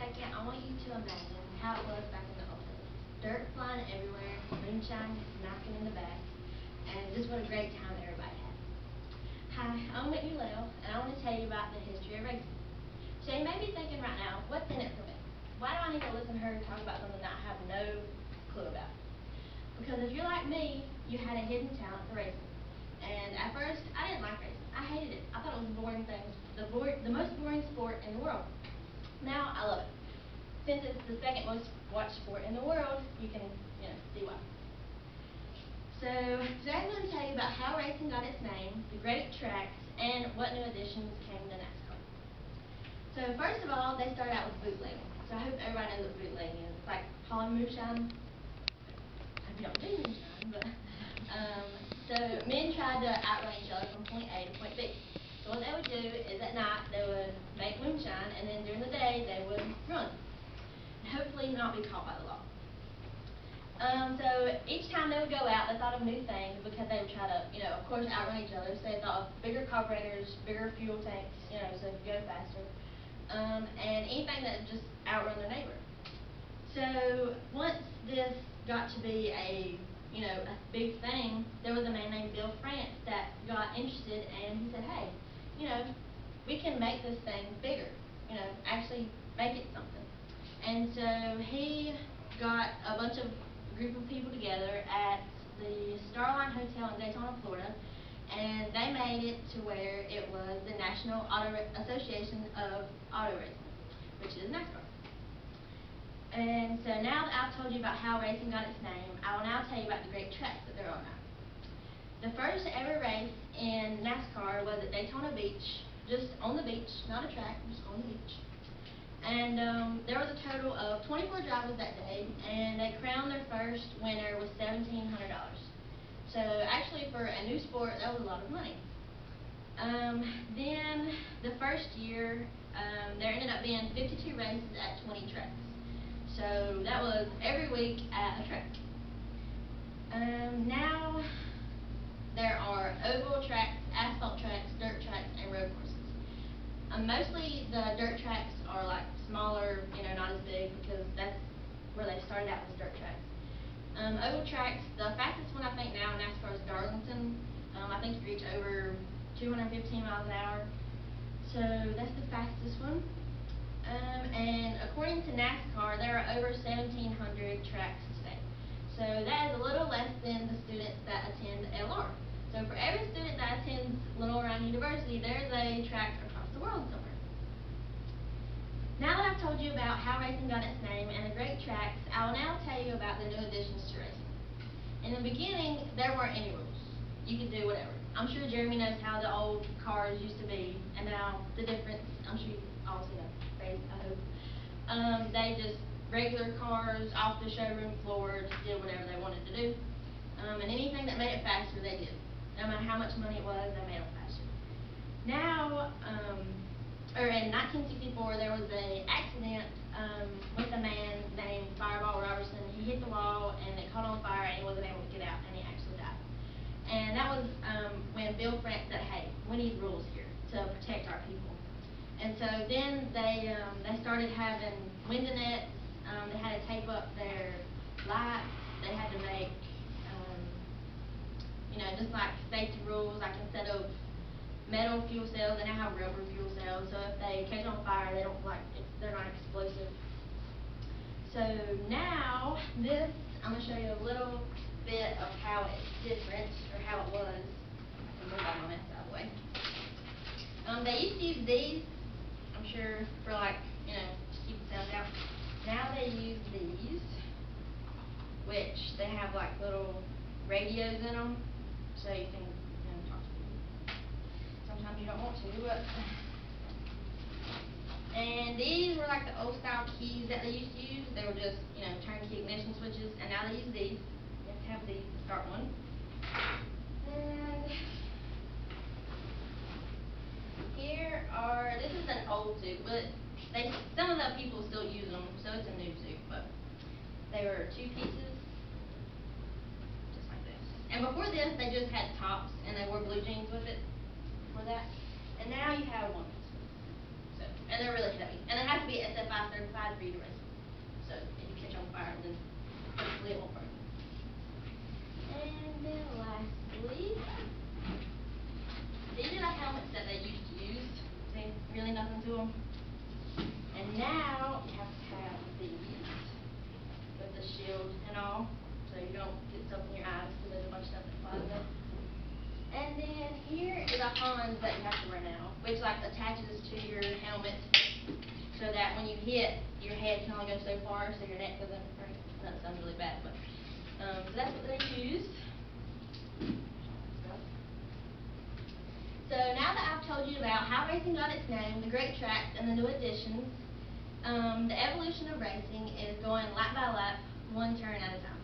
second, I want you to imagine how it was back in the old days. Dirt flying everywhere, moonshine knocking in the back, and just what a great time everybody had. Hi, I'm Whitney and I want to tell you about the history of racing. So you may be thinking right now, what's in it for me? Why do I need to listen to her talk about something that I have no clue about? Because if you're like me, you had a hidden talent for racing. And at first, I didn't like racing. I hated it. I thought it was a boring thing, the most boring sport in the world. Now, I love it. Since it's the second most watched sport in the world, you can, see why. So, today I'm going to tell you about how racing got its name, the great tracks, and what new additions came to NASCAR. So, first of all, they started out with bootlegging. So, I hope everybody knows what bootlegging is. It's like hauling moonshine. I hope you don't do moonshine, but so men tried to outrun each other from point A to point B. So what they would do is at night they would make moonshine, and then during the day they would run, and hopefully not be caught by the law. So each time they would go out, they thought of new things because they would try to, of course, outrun each other. So they thought of bigger carburetors, bigger fuel tanks, so they could go faster, and anything that would just outrun their neighbor. So once this got to be a big thing, there was a man named Bill France that got interested, and he said, hey, we can make this thing bigger, actually make it something. And so he got a group of people together at the Starline Hotel in Daytona, Florida, and they made it to where it was the National Association of Auto Racing, which is NASCAR. And so now that I've told you about how racing got its name, I will now tell you about the great tracks that there are now. The first ever race in NASCAR was at Daytona Beach, just on the beach, not a track, just on the beach. And there was a total of 24 drivers that day, and they crowned their first winner with $1,700. So actually for a new sport, that was a lot of money. Then the first year, there ended up being 52 races at 20 tracks. So that was every week at a track. Now there are oval tracks, asphalt tracks, dirt tracks, and road courses. Mostly the dirt tracks are like smaller, not as big, because that's where they started out, was dirt tracks. Oval tracks, the fastest one I think now in NASCAR is Darlington. I think you reach over 215 miles an hour. So that's the fastest one. And according to NASCAR, there are over 1,700 tracks today. So that is a little less than the students that attend LR. So for every student that attends Little Round University, there's a track across the world somewhere. Now that I've told you about how racing got its name and the great tracks, I will now tell you about the new additions to racing. In the beginning, there weren't any rules. You could do whatever. I'm sure Jeremy knows how the old cars used to be, and now the difference, I'm sure you all see that. I hope. They just, regular cars off the showroom floor, just did whatever they wanted to do. And anything that made it faster, they did. No matter how much money it was, they made it faster. Now, in 1964, there was an accident with a man named Fireball Robertson. He hit the wall, and it caught on fire, and he wasn't able to get out, and he actually died. And that was when Bill France said, hey, we need rules here to protect our people. And so then they started having windownettes. They had to tape up their lights. They had to make, just like safety rules, like instead of metal fuel cells, they now have rubber fuel cells. So if they catch on fire, they're not explosive. So now I'm going to show you a little bit of how it's different, or how it was. Move all my mess out of the way. They used to use these, I'm sure, for to keep the sound out. Now they use these, which they have little radios in them, so you can talk to people. Sometimes you don't want to, but. And these were the old style keys that they used to use. They were just, turnkey ignition switches, and now they use these. You have to have these to start one. And this is an old suit, but some of the people still use them, so it's a new suit, but they were two pieces, just like this. And before this, they just had tops, and they wore blue jeans with it before that. And now you have one piece. So And they're really heavy. And they have to be SFI certified for you to race them. So if you catch on fire, then hopefully it won't burn. And then lastly, these are the helmets that they used to use. See, really nothing to them. And now you have to have these with the shield and all, so you don't get stuff in your eyes because there's a bunch of stuff that flies up. And then here is a Hans that you have to wear now, which like attaches to your helmet so that when you hit, your head can only go so far, so your neck doesn't hurt. That sounds really bad, but so that's what they used. So now that I've told you about how racing got its name, the great tracks, and the new additions, the evolution of racing is going lap by lap, one turn at a time.